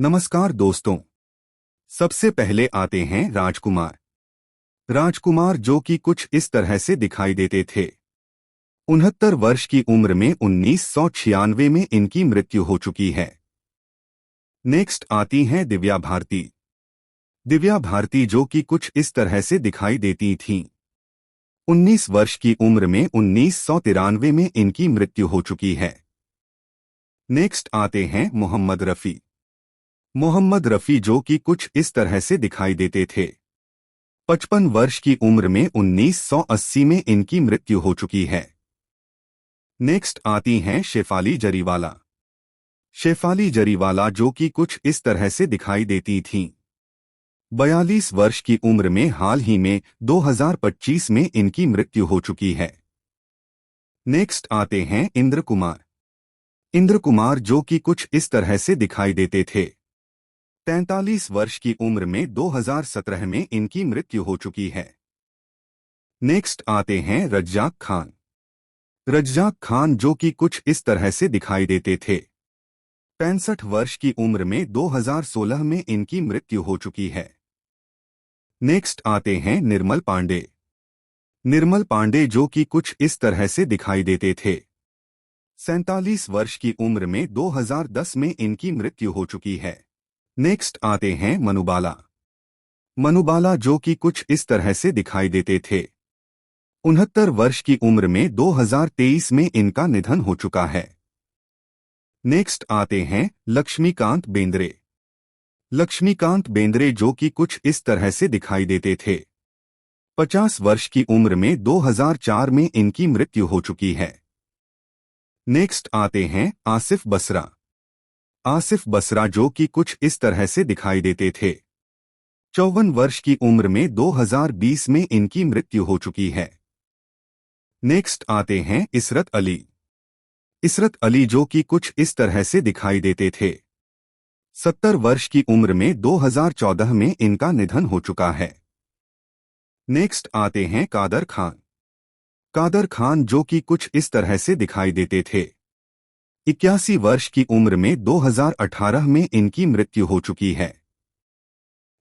नमस्कार दोस्तों। सबसे पहले आते हैं राजकुमार। राजकुमार जो कि कुछ इस तरह से दिखाई देते थे। 69 वर्ष की उम्र में 1996 में इनकी मृत्यु हो चुकी है। नेक्स्ट आती हैं दिव्या भारती। दिव्या भारती जो कि कुछ इस तरह से दिखाई देती थीं। 19 वर्ष की उम्र में 1993 में इनकी मृत्यु हो चुकी है। नेक्स्ट आते हैं मोहम्मद रफ़ी। मोहम्मद रफ़ी जो कि कुछ इस तरह से दिखाई देते थे। 55 वर्ष की उम्र में 1980 में इनकी मृत्यु हो चुकी है। नेक्स्ट आती हैं शेफाली जरीवाला। शेफाली जरीवाला जो कि कुछ इस तरह से दिखाई देती थीं। 42 वर्ष की उम्र में हाल ही में 2025 में इनकी मृत्यु हो चुकी है। नेक्स्ट आते हैं इंद्र कुमार। इंद्र कुमार जो कि कुछ इस तरह से दिखाई देते थे। 43 वर्ष की उम्र में 2017 में इनकी मृत्यु हो चुकी है। नेक्स्ट आते हैं रज्जाक खान। रज्जाक खान जो कि कुछ इस तरह से दिखाई देते थे। 65 वर्ष की उम्र में 2016 में इनकी मृत्यु हो चुकी है। नेक्स्ट आते हैं निर्मल पांडे। निर्मल पांडे जो कि कुछ इस तरह से दिखाई देते थे। 47 वर्ष की उम्र में 2010 में इनकी मृत्यु हो चुकी है। नेक्स्ट आते हैं मनुबाला। मनुबाला जो कि कुछ इस तरह से दिखाई देते थे। 69 वर्ष की उम्र में 2023 में इनका निधन हो चुका है। नेक्स्ट आते हैं लक्ष्मीकांत बेंद्रे। लक्ष्मीकांत बेंद्रे जो कि कुछ इस तरह से दिखाई देते थे। 50 वर्ष की उम्र में 2004 में इनकी मृत्यु हो चुकी है। नेक्स्ट आते हैं आसिफ बसरा। आसिफ बसरा जो कि कुछ इस तरह से दिखाई देते थे। 54 वर्ष की उम्र में 2020 में इनकी मृत्यु हो चुकी है। नेक्स्ट आते हैं इसरत अली। इसरत अली जो कि कुछ इस तरह से दिखाई देते थे। 70 वर्ष की उम्र में 2014 में इनका निधन हो चुका है। नेक्स्ट आते हैं कादर खान। कादर खान जो कि कुछ इस तरह से दिखाई देते थे। 81 वर्ष की उम्र में 2018 में इनकी मृत्यु हो चुकी है।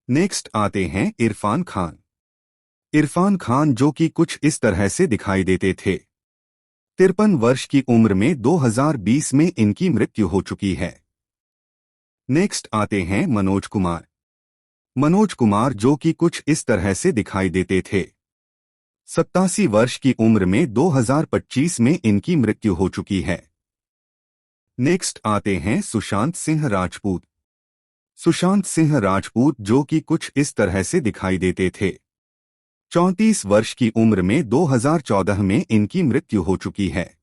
नेक्स्ट आते हैं इरफान खान। इरफान खान जो कि कुछ इस तरह से दिखाई देते थे। 53 वर्ष की उम्र में 2020 में इनकी मृत्यु हो चुकी है। नेक्स्ट आते हैं मनोज कुमार। मनोज कुमार जो कि कुछ इस तरह से दिखाई देते थे। 87 वर्ष की उम्र में 2025 में इनकी मृत्यु हो चुकी है। नेक्स्ट आते हैं सुशांत सिंह राजपूत। सुशांत सिंह राजपूत जो कि कुछ इस तरह से दिखाई देते थे। 34 वर्ष की उम्र में 2014 में इनकी मृत्यु हो चुकी है।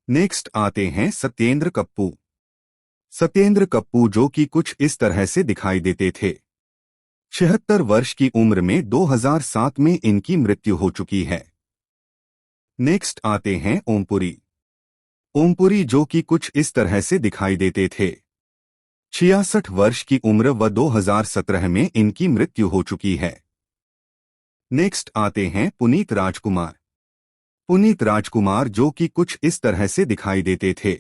नेक्स्ट आते हैं सत्येंद्र कप्पू। सत्येंद्र कप्पू जो कि कुछ इस तरह से दिखाई देते थे। 76 वर्ष की उम्र में 2007 में इनकी मृत्यु हो चुकी है। नेक्स्ट आते हैं ओमपुरी। ओमपुरी जो कि कुछ इस तरह से दिखाई देते थे। 66 वर्ष की उम्र व 2017 में इनकी मृत्यु हो चुकी है। नेक्स्ट आते हैं पुनीत राजकुमार। पुनीत राजकुमार जो कि कुछ इस तरह से दिखाई देते थे।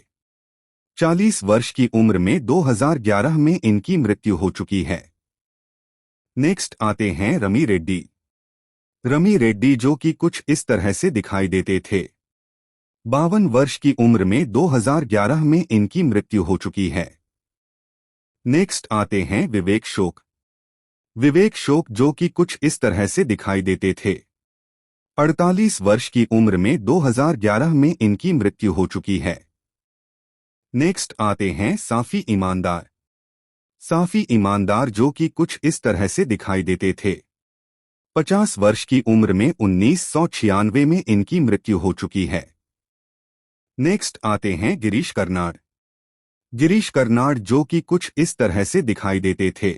40 वर्ष की उम्र में 2011 में इनकी मृत्यु हो चुकी है। नेक्स्ट आते हैं रमी रेड्डी। रमी रेड्डी जो कि कुछ इस तरह से दिखाई देते थे। 52 वर्ष की उम्र में 2011 में इनकी मृत्यु हो चुकी है। नेक्स्ट आते हैं विवेक शोक। विवेक शोक जो कि कुछ इस तरह से दिखाई देते थे। 48 वर्ष की उम्र में 2011 में इनकी मृत्यु हो चुकी है। नेक्स्ट आते हैं साफी ईमानदार। साफी ईमानदार जो कि कुछ इस तरह से दिखाई देते थे। 50 वर्ष की उम्र में 1996 में इनकी मृत्यु हो चुकी है। नेक्स्ट आते हैं गिरीश कर्नाड। गिरीश कर्नाड जो कि कुछ इस तरह से दिखाई देते थे।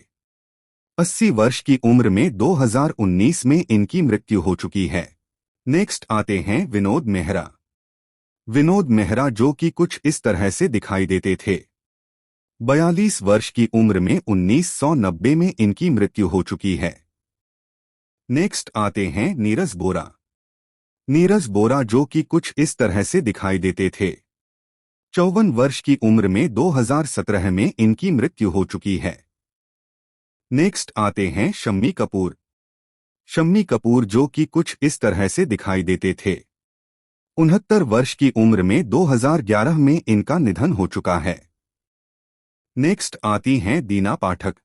80 वर्ष की उम्र में 2019 में इनकी मृत्यु हो चुकी है। नेक्स्ट आते हैं विनोद मेहरा। विनोद मेहरा जो कि कुछ इस तरह से दिखाई देते थे। 42 वर्ष की उम्र में 1990 में इनकी मृत्यु हो चुकी है। नेक्स्ट आते हैं नीरज बोरा। नीरज बोरा जो कि कुछ इस तरह से दिखाई देते थे। 54 वर्ष की उम्र में 2017 में इनकी मृत्यु हो चुकी है। नेक्स्ट आते हैं शम्मी कपूर। शम्मी कपूर जो कि कुछ इस तरह से दिखाई देते थे। 69 वर्ष की उम्र में 2011 में इनका निधन हो चुका है। नेक्स्ट आती हैं दीना पाठक।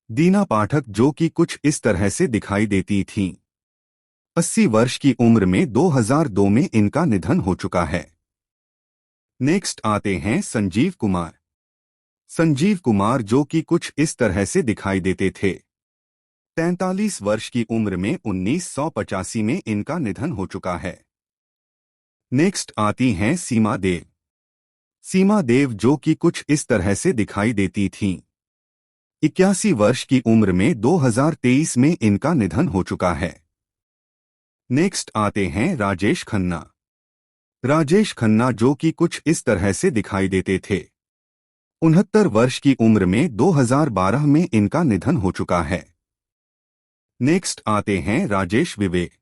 दीना पाठक जो कि कुछ इस तरह से दिखाई देती थीं। 80 वर्ष की उम्र में 2002 में इनका निधन हो चुका है। नेक्स्ट आते हैं संजीव कुमार। संजीव कुमार जो कि कुछ इस तरह से दिखाई देते थे। 43 वर्ष की उम्र में 1985 में इनका निधन हो चुका है। नेक्स्ट आती हैं सीमा देव। सीमा देव जो कि कुछ इस तरह से दिखाई देती थीं। 81 वर्ष की उम्र में 2023 में इनका निधन हो चुका है। नेक्स्ट आते हैं राजेश खन्ना। राजेश खन्ना जो कि कुछ इस तरह से दिखाई देते थे। 69 वर्ष की उम्र में 2012 में इनका निधन हो चुका है। नेक्स्ट आते हैं राजेश विवेक।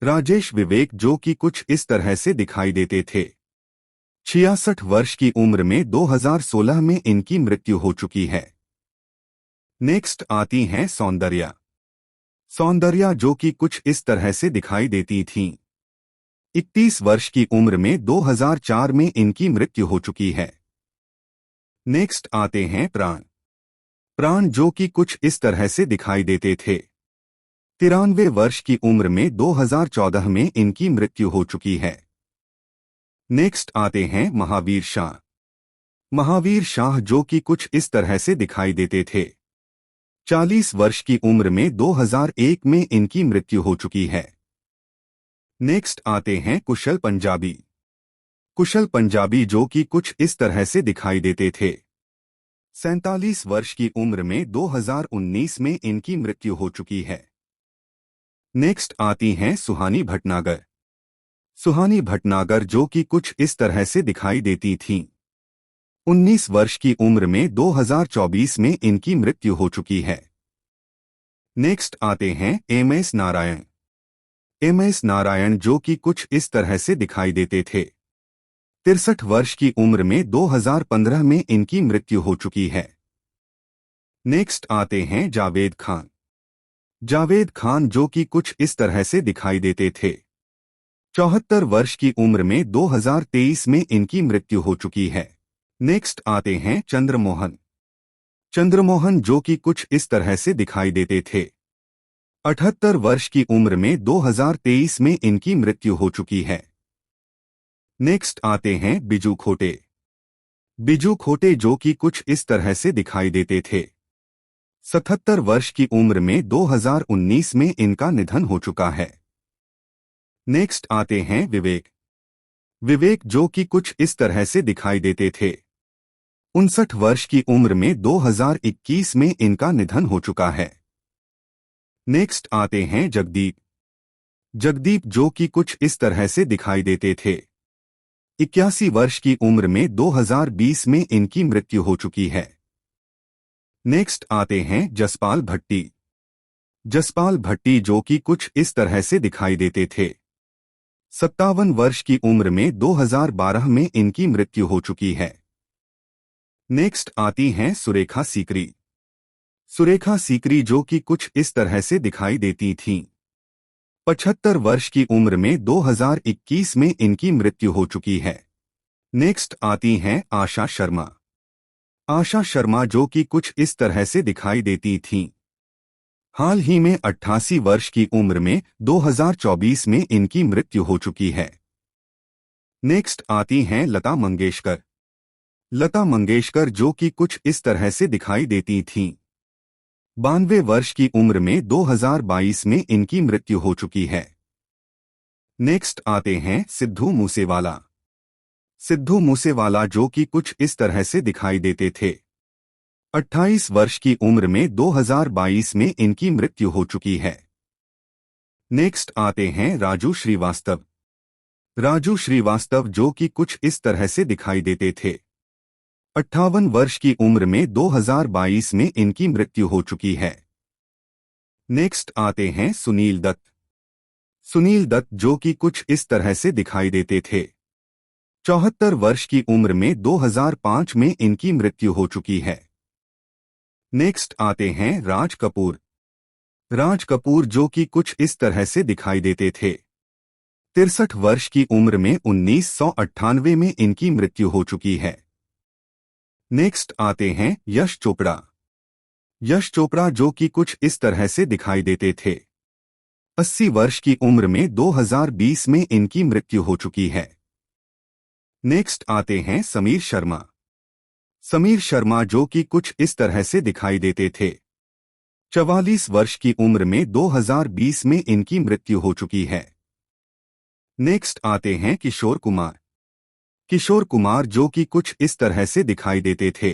राजेश विवेक जो कि कुछ इस तरह से दिखाई देते थे। 66 वर्ष की उम्र में 2016 में इनकी मृत्यु हो चुकी है। नेक्स्ट आती हैं सौंदर्या। सौंदर्या जो कि कुछ इस तरह से दिखाई देती थीं। 31 वर्ष की उम्र में 2004 में इनकी मृत्यु हो चुकी है। नेक्स्ट आते हैं प्राण। प्राण जो कि कुछ इस तरह से दिखाई देते थे। 93 वर्ष की उम्र में 2014 में इनकी मृत्यु हो चुकी है। नेक्स्ट आते हैं महावीर शाह। महावीर शाह जो कि कुछ इस तरह से दिखाई देते थे। 40 वर्ष की उम्र में 2001 में इनकी मृत्यु हो चुकी है। नेक्स्ट आते हैं कुशल पंजाबी। कुशल पंजाबी जो कि कुछ इस तरह से दिखाई देते थे। 47 वर्ष की उम्र में 2019 में इनकी मृत्यु हो चुकी है। नेक्स्ट आती हैं सुहानी भटनागर। सुहानी भटनागर जो कि कुछ इस तरह से दिखाई देती थीं। 19 वर्ष की उम्र में 2024 में इनकी मृत्यु हो चुकी है। नेक्स्ट आते हैं एमएस नारायण। एमएस नारायण जो कि कुछ इस तरह से दिखाई देते थे। 63 वर्ष की उम्र में 2015 में इनकी मृत्यु हो चुकी है। नेक्स्ट आते हैं जावेद खान। जावेद खान जो कि कुछ इस तरह से दिखाई देते थे। 74 वर्ष की उम्र में 2023 में इनकी मृत्यु हो चुकी है। नेक्स्ट आते हैं चंद्रमोहन। चंद्रमोहन जो कि कुछ इस तरह से दिखाई देते थे। 78 वर्ष की उम्र में 2023 में इनकी मृत्यु हो चुकी है। नेक्स्ट आते हैं बिजू खोटे। बिजू खोटे जो कि कुछ इस तरह से दिखाई देते थे। 77 वर्ष की उम्र में 2019 में इनका निधन हो चुका है। नेक्स्ट आते हैं विवेक। विवेक जो कि कुछ इस तरह से दिखाई देते थे। 59 वर्ष की उम्र में 2021 में इनका निधन हो चुका है। नेक्स्ट आते हैं जगदीप। जगदीप जो कि कुछ इस तरह से दिखाई देते थे। 81 वर्ष की उम्र में 2020 में इनकी मृत्यु हो चुकी है। नेक्स्ट आते हैं जसपाल भट्टी। जसपाल भट्टी जो कि कुछ इस तरह से दिखाई देते थे। 57 वर्ष की उम्र में 2012 में इनकी मृत्यु हो चुकी है। नेक्स्ट आती हैं सुरेखा सीकरी। सुरेखा सीकरी जो कि कुछ इस तरह से दिखाई देती थीं। 75 वर्ष की उम्र में 2021 में इनकी मृत्यु हो चुकी है। नेक्स्ट आती हैं आशा शर्मा। आशा शर्मा जो कि कुछ इस तरह से दिखाई देती थीं। हाल ही में 88 वर्ष की उम्र में 2024 में इनकी मृत्यु हो चुकी है। नेक्स्ट आती हैं लता मंगेशकर। लता मंगेशकर जो कि कुछ इस तरह से दिखाई देती थीं। 92 वर्ष की उम्र में 2022 में इनकी मृत्यु हो चुकी है। नेक्स्ट आते हैं सिद्धू मूसेवाला। सिद्धू मूसेवाला जो कि कुछ इस तरह से दिखाई देते थे। 28 वर्ष की उम्र में 2022 में इनकी मृत्यु हो चुकी है। नेक्स्ट आते हैं राजू श्रीवास्तव। राजू श्रीवास्तव जो कि कुछ इस तरह से दिखाई देते थे। 58 वर्ष की उम्र में 2022 में इनकी मृत्यु हो चुकी है। नेक्स्ट आते हैं सुनील दत्त। सुनील दत्त जो कि कुछ इस तरह से दिखाई देते थे। 74 वर्ष की उम्र में 2005 में इनकी मृत्यु हो चुकी है। नेक्स्ट आते हैं राज कपूर। राज कपूर जो कि कुछ इस तरह से दिखाई देते थे। 63 वर्ष की उम्र में 1998 में इनकी मृत्यु हो चुकी है। नेक्स्ट आते हैं यश चोपड़ा। यश चोपड़ा जो कि कुछ इस तरह से दिखाई देते थे। 80 वर्ष की उम्र में 2020 में इनकी मृत्यु हो चुकी है। नेक्स्ट आते हैं समीर शर्मा। समीर शर्मा जो कि कुछ इस तरह से दिखाई देते थे। 44 वर्ष की उम्र में 2020 में इनकी मृत्यु हो चुकी है। नेक्स्ट आते हैं किशोर कुमार। किशोर कुमार जो कि कुछ इस तरह से दिखाई देते थे।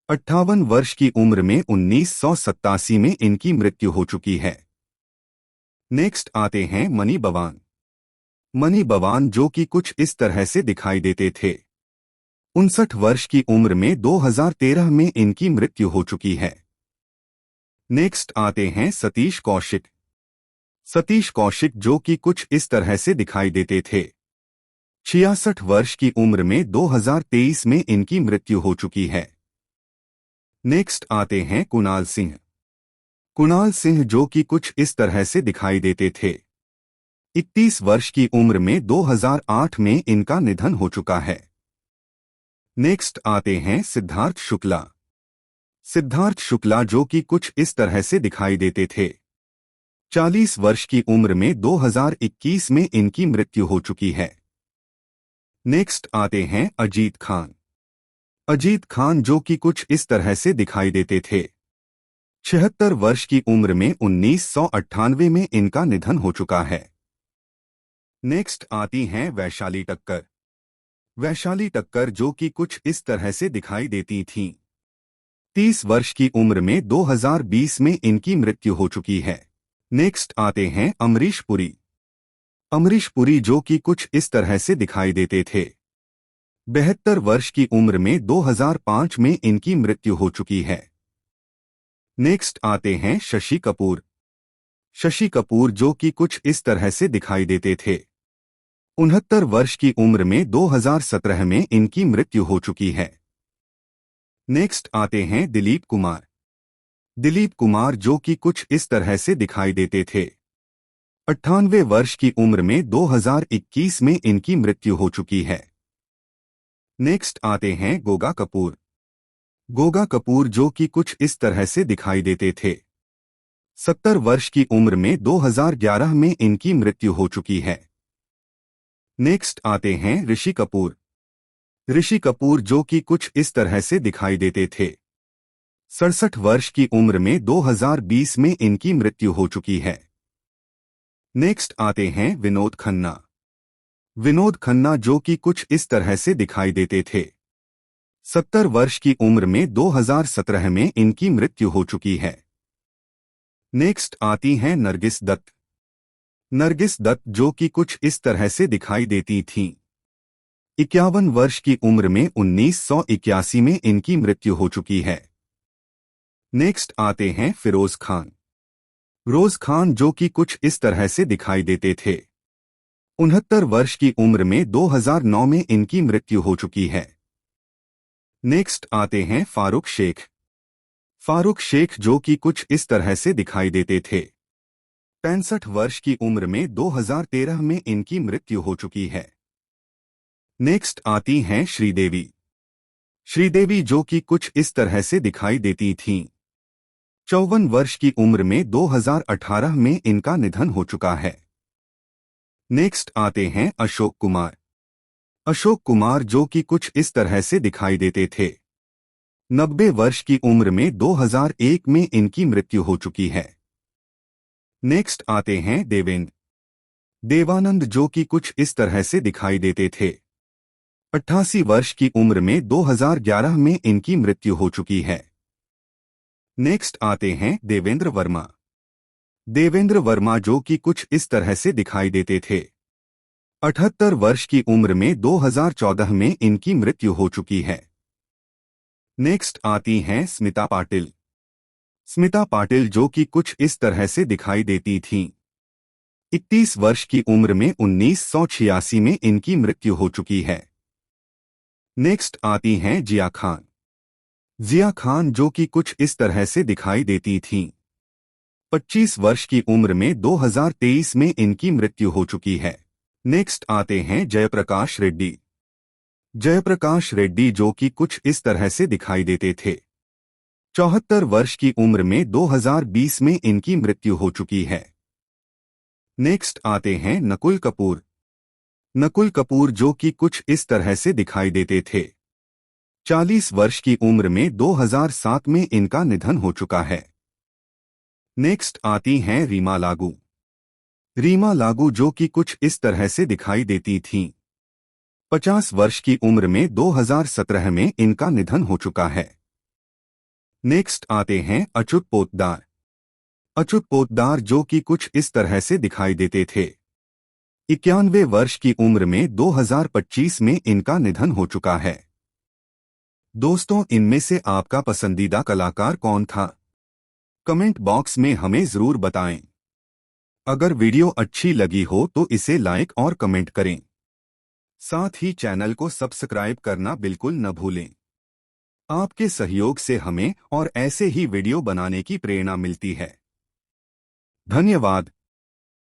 58 वर्ष की उम्र में 1987 में इनकी मृत्यु हो चुकी है। नेक्स्ट आते हैं मनी बवान। मनी बवान जो कि कुछ इस तरह से दिखाई देते थे। 59 वर्ष की उम्र में 2013 में इनकी मृत्यु हो चुकी है। नेक्स्ट आते हैं सतीश कौशिक। सतीश कौशिक जो कि कुछ इस तरह से दिखाई देते थे। 66 वर्ष की उम्र में 2023 में इनकी मृत्यु हो चुकी है। नेक्स्ट आते हैं कुणाल सिंह। कुणाल सिंह जो कि कुछ इस तरह से दिखाई देते थे। 31 वर्ष की उम्र में 2008 में इनका निधन हो चुका है। नेक्स्ट आते हैं सिद्धार्थ शुक्ला। सिद्धार्थ शुक्ला जो कि कुछ इस तरह से दिखाई देते थे। 40 वर्ष की उम्र में 2021 में इनकी मृत्यु हो चुकी है। नेक्स्ट आते हैं अजीत खान। अजीत खान जो कि कुछ इस तरह से दिखाई देते थे। 76 वर्ष की उम्र में 1998 में इनका निधन हो चुका है। नेक्स्ट आती हैं वैशाली टक्कर। वैशाली टक्कर जो कि कुछ इस तरह से दिखाई देती थीं। 30 वर्ष की उम्र में 2020 में इनकी मृत्यु हो चुकी है। नेक्स्ट आते हैं अमरीश पुरी। अमरीश पुरी जो कि कुछ इस तरह से दिखाई देते थे। 72 वर्ष की उम्र में 2005 में इनकी मृत्यु हो चुकी है। नेक्स्ट आते हैं शशि कपूर। शशि कपूर जो कि कुछ इस तरह से दिखाई देते थे। 69 वर्ष की उम्र में 2017 में इनकी मृत्यु हो चुकी है। नेक्स्ट आते हैं दिलीप कुमार। दिलीप कुमार जो कि कुछ इस तरह से दिखाई देते थे। 98 वर्ष की उम्र में 2021 में इनकी मृत्यु हो चुकी है। नेक्स्ट आते हैं गोगा कपूर। गोगा कपूर जो कि कुछ इस तरह से दिखाई देते थे। 70 वर्ष की उम्र में 2011 में इनकी मृत्यु हो चुकी है। नेक्स्ट आते हैं ऋषि कपूर। ऋषि कपूर जो कि कुछ इस तरह से दिखाई देते थे। 67 वर्ष की उम्र में 2020 में इनकी मृत्यु हो चुकी है। नेक्स्ट आते हैं विनोद खन्ना। विनोद खन्ना जो कि कुछ इस तरह से दिखाई देते थे। 70 वर्ष की उम्र में 2017 में इनकी मृत्यु हो चुकी है। नेक्स्ट आती हैं नरगिस दत्त। नरगिस दत्त जो कि कुछ इस तरह से दिखाई देती थीं। 51 वर्ष की उम्र में 1981 में इनकी मृत्यु हो चुकी है। नेक्स्ट आते हैं फिरोज खान। फिरोज खान जो कि कुछ इस तरह से दिखाई देते थे। 69 वर्ष की उम्र में 2009 में इनकी मृत्यु हो चुकी है। नेक्स्ट आते हैं फारूक शेख। फारूक शेख जो कि कुछ इस तरह से दिखाई देते थे। 65 वर्ष की उम्र में 2013 में इनकी मृत्यु हो चुकी है। नेक्स्ट आती हैं श्रीदेवी। श्रीदेवी जो कि कुछ इस तरह से दिखाई देती थीं। 54 वर्ष की उम्र में 2018 में इनका निधन हो चुका है। नेक्स्ट आते हैं अशोक कुमार। अशोक कुमार जो कि कुछ इस तरह से दिखाई देते थे। 90 वर्ष की उम्र में 2001 में इनकी मृत्यु हो चुकी है। नेक्स्ट आते हैं देवेंद्र। देवानंद जो कि कुछ इस तरह से दिखाई देते थे। 88 वर्ष की उम्र में 2011 में इनकी मृत्यु हो चुकी है। नेक्स्ट आते हैं देवेंद्र वर्मा। देवेंद्र वर्मा जो कि कुछ इस तरह से दिखाई देते थे। 78 वर्ष की उम्र में 2014 में इनकी मृत्यु हो चुकी है। नेक्स्ट आती हैं स्मिता पाटिल। स्मिता पाटिल जो कि कुछ इस तरह से दिखाई देती थीं। 31 वर्ष की उम्र में 1986 में इनकी मृत्यु हो चुकी है। नेक्स्ट आती हैं जिया खान। जिया खान जो कि कुछ इस तरह से दिखाई देती थीं। 25 वर्ष की उम्र में 2023 में इनकी मृत्यु हो चुकी है। नेक्स्ट आते हैं जयप्रकाश रेड्डी। जयप्रकाश रेड्डी जो कि कुछ इस तरह से दिखाई देते थे। 74 वर्ष की उम्र में 2020 में इनकी मृत्यु हो चुकी है। नेक्स्ट आते हैं नकुल कपूर। नकुल कपूर जो कि कुछ इस तरह से दिखाई देते थे। 40 वर्ष की उम्र में 2007 में इनका निधन हो चुका है। नेक्स्ट आती हैं रीमा लागू। रीमा लागू जो कि कुछ इस तरह से दिखाई देती थीं। 50 वर्ष की उम्र में 2017 में इनका निधन हो चुका है। नेक्स्ट आते हैं अच्युत पोद्दार। अच्युत पोद्दार जो कि कुछ इस तरह से दिखाई देते थे। 91 वर्ष की उम्र में 2025 में इनका निधन हो चुका है। दोस्तों, इनमें से आपका पसंदीदा कलाकार कौन था? कमेंट बॉक्स में हमें जरूर बताएं। अगर वीडियो अच्छी लगी हो तो इसे लाइक और कमेंट करें। साथ ही चैनल को सब्सक्राइब करना बिल्कुल न भूलें। आपके सहयोग से हमें और ऐसे ही वीडियो बनाने की प्रेरणा मिलती है। धन्यवाद।